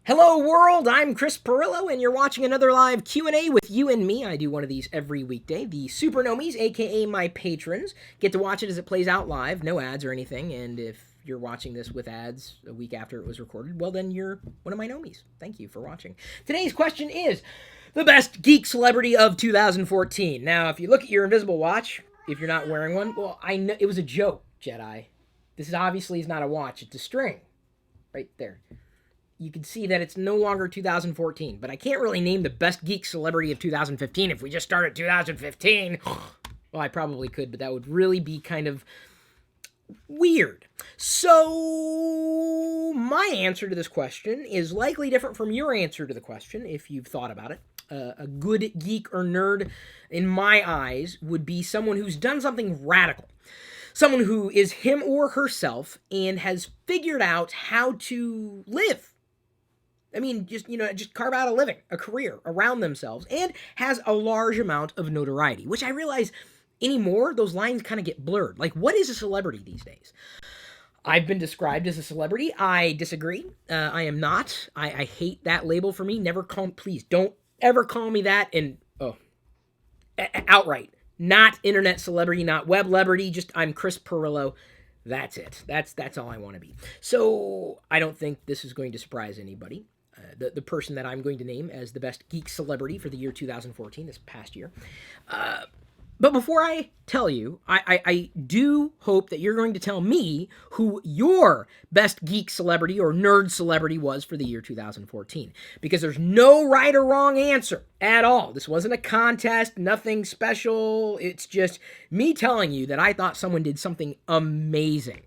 Hello world, I'm Chris Pirillo and you're watching another live Q&A with you and me. I do one of these every weekday. The Super Nomies, aka my patrons, get to watch it as it plays out live, no ads or anything, and if you're watching this with ads a week after it was recorded, well then you're one of my Nomies. Thank you for watching. Today's question is the best geek celebrity of 2014. Now, if you look at your invisible watch, if you're not wearing one, well, I know it was a joke, Jedi. This is obviously not a watch, it's a string. Right there. You can see that it's no longer 2014, but I can't really name the best geek celebrity of 2015 if we just started 2015. Well, I probably could, but that would really be kind of weird. So, my answer to this question is likely different from your answer to the question, if you've thought about it. A good geek or nerd, in my eyes, would be someone who's done something radical. Someone who is him or herself and has figured out how to live. I mean, just carve out a living, a career around themselves, and has a large amount of notoriety, which I realize anymore, those lines kind of get blurred. Like, what is a celebrity these days? I've been described as a celebrity. I disagree. I am not. I hate that label for me. Please, don't ever call me that. And, outright. Not internet celebrity, not web celebrity, just I'm Chris Pirillo. That's it. That's all I want to be. So, I don't think this is going to surprise anybody. The person that I'm going to name as the best geek celebrity for the year 2014, this past year. But before I tell you, I do hope that you're going to tell me who your best geek celebrity or nerd celebrity was for the year 2014. Because there's no right or wrong answer at all. This wasn't a contest, nothing special. It's just me telling you that I thought someone did something amazing.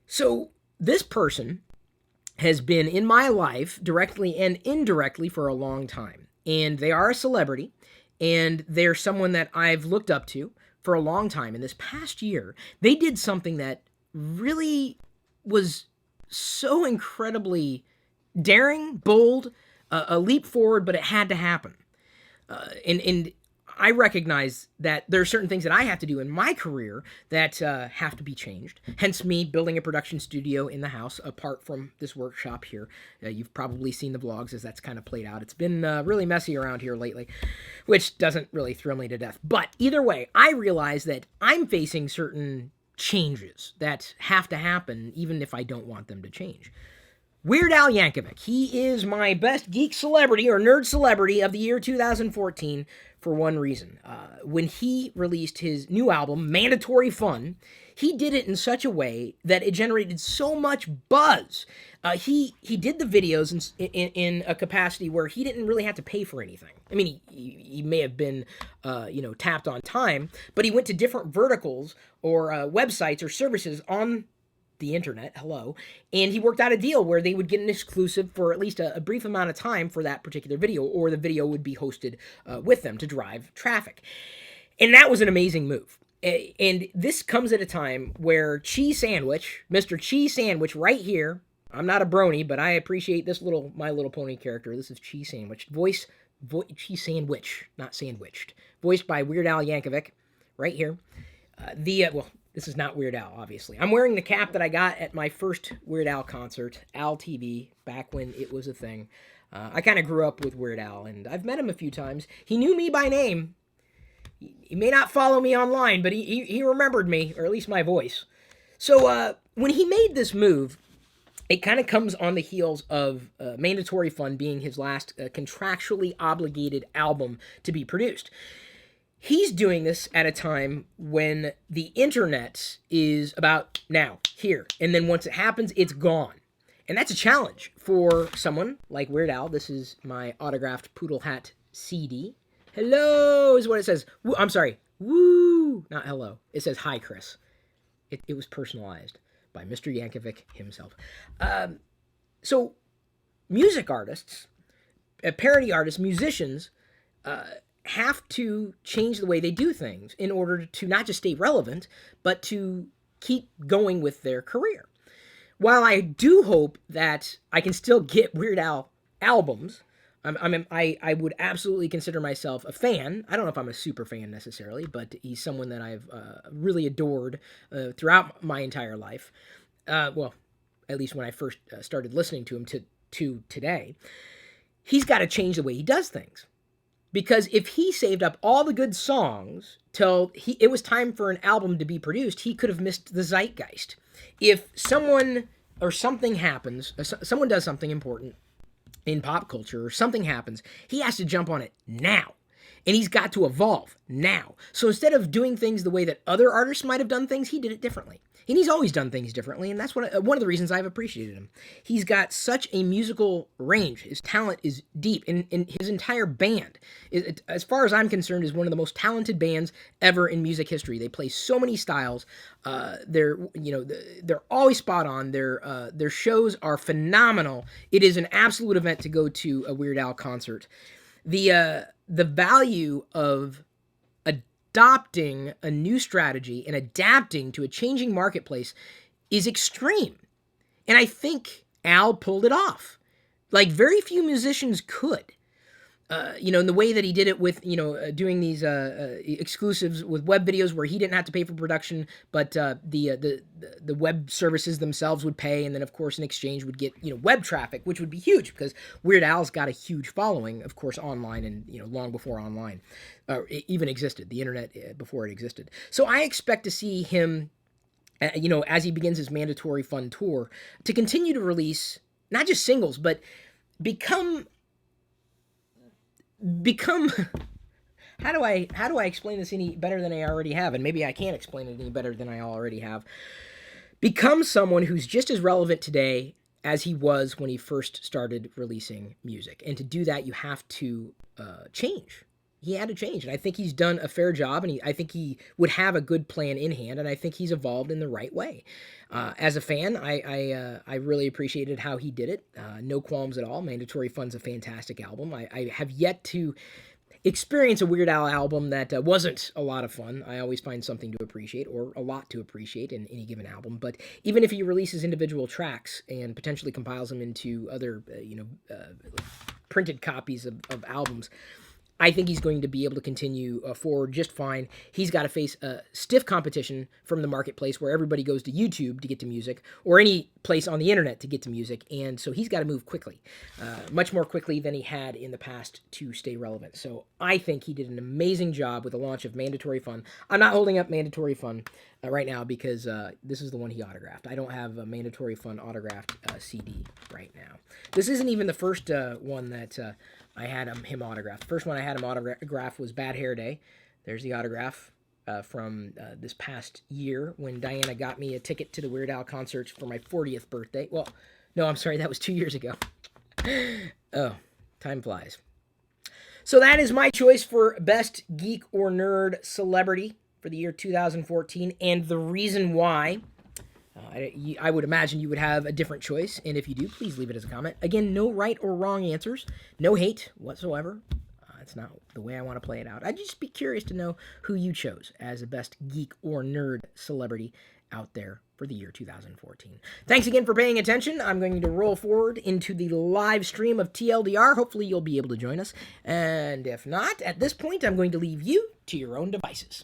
So this person has been in my life directly and indirectly for a long time. And they are a celebrity, and they're someone that I've looked up to for a long time. And this past year, they did something that really was so incredibly daring, bold, a leap forward, but it had to happen. And I recognize that there are certain things that I have to do in my career that have to be changed. Hence me building a production studio in the house apart from this workshop here. You've probably seen the vlogs as that's kind of played out. It's been really messy around here lately, which doesn't really thrill me to death. But either way, I realize that I'm facing certain changes that have to happen even if I don't want them to change. Weird Al Yankovic. He is my best geek celebrity or nerd celebrity of the year 2014 for one reason. When he released his new album, Mandatory Fun, he did it in such a way that it generated so much buzz. He did the videos in a capacity where he didn't really have to pay for anything. I mean, he may have been, tapped on time, but he went to different verticals or websites or services on the internet, and he worked out a deal where they would get an exclusive for at least a brief amount of time for that particular video, or the video would be hosted with them to drive traffic. And that was an amazing move. And this comes at a time where Cheese Sandwich, Mr. Cheese Sandwich right here, I'm not a brony, but I appreciate this My Little Pony character. This is Cheese Sandwich. Cheese Sandwich, not sandwiched. Voiced by Weird Al Yankovic, right here. This is not Weird Al, obviously. I'm wearing the cap that I got at my first Weird Al concert, Al TV, back when it was a thing. I kind of grew up with Weird Al, and I've met him a few times. He knew me by name. He may not follow me online, but he remembered me, or at least my voice. So when he made this move, it kind of comes on the heels of Mandatory Fun being his last contractually obligated album to be produced. He's doing this at a time when the internet is about now, here, and then once it happens, it's gone. And that's a challenge for someone like Weird Al. This is my autographed Poodle Hat CD. Hello is what it says. I'm sorry. Woo! Not hello. It says, hi, Chris. It was personalized by Mr. Yankovic himself. So, music artists, parody artists, musicians, have to change the way they do things in order to not just stay relevant, but to keep going with their career. While I do hope that I can still get Weird Al albums, I would absolutely consider myself a fan. I don't know if I'm a super fan necessarily, but he's someone that I've really adored throughout my entire life. Well, at least when I first started listening to him, to to today, he's got to change the way he does things. Because if he saved up all the good songs till it was time for an album to be produced, he could have missed the zeitgeist. If someone or something happens, someone does something important in pop culture, or something happens, he has to jump on it now. And he's got to evolve now. So instead of doing things the way that other artists might have done things, he did it differently. And he's always done things differently, and that's one of the reasons I've appreciated him. He's got such a musical range. His talent is deep, and his entire band, as far as I'm concerned, is one of the most talented bands ever in music history. They play so many styles. They're always spot on. Their shows are phenomenal. It is an absolute event to go to a Weird Al concert. The value of adopting a new strategy and adapting to a changing marketplace is extreme. And I think Al pulled it off. Like very few musicians could. In the way that he did it with, doing these exclusives with web videos where he didn't have to pay for production, but the web services themselves would pay, and then of course in exchange would get web traffic, which would be huge because Weird Al's got a huge following, of course, online and long before online even existed, the internet before it existed. So I expect to see him, as he begins his Mandatory Fun tour, to continue to release not just singles, but become how do I explain this any better than I already have? And maybe I can't explain it any better than I already have. Become someone who's just as relevant today as he was when he first started releasing music. And to do that, you have to change. He had to change, and I think he's done a fair job, and I think he would have a good plan in hand, and I think he's evolved in the right way. As a fan, I really appreciated how he did it. No qualms at all. Mandatory Fun's a fantastic album. I have yet to experience a Weird Al album that wasn't a lot of fun. I always find something to appreciate, or a lot to appreciate in any given album. But even if he releases individual tracks and potentially compiles them into other, printed copies of albums, I think he's going to be able to continue forward just fine. He's got to face stiff competition from the marketplace where everybody goes to YouTube to get to music, or any place on the internet to get to music, and so he's got to move quickly, much more quickly than he had in the past to stay relevant. So I think he did an amazing job with the launch of Mandatory Fun. I'm not holding up Mandatory Fun right now because this is the one he autographed. I don't have a Mandatory Fun autographed CD right now. This isn't even the first one that I had him autographed. The first one I had him autograph was Bad Hair Day. There's the autograph from this past year when Diana got me a ticket to the Weird Al concerts for my 40th birthday. Well, no, I'm sorry, that was 2 years ago. Oh, time flies. So that is my choice for Best Geek or Nerd Celebrity for the year 2014, and the reason why. I would imagine you would have a different choice, and if you do, please leave it as a comment. Again, no right or wrong answers, no hate whatsoever. It's not the way I want to play it out. I'd just be curious to know who you chose as the best geek or nerd celebrity out there for the year 2014. Thanks again for paying attention. I'm going to roll forward into the live stream of TLDR. Hopefully you'll be able to join us, and if not, at this point, I'm going to leave you to your own devices.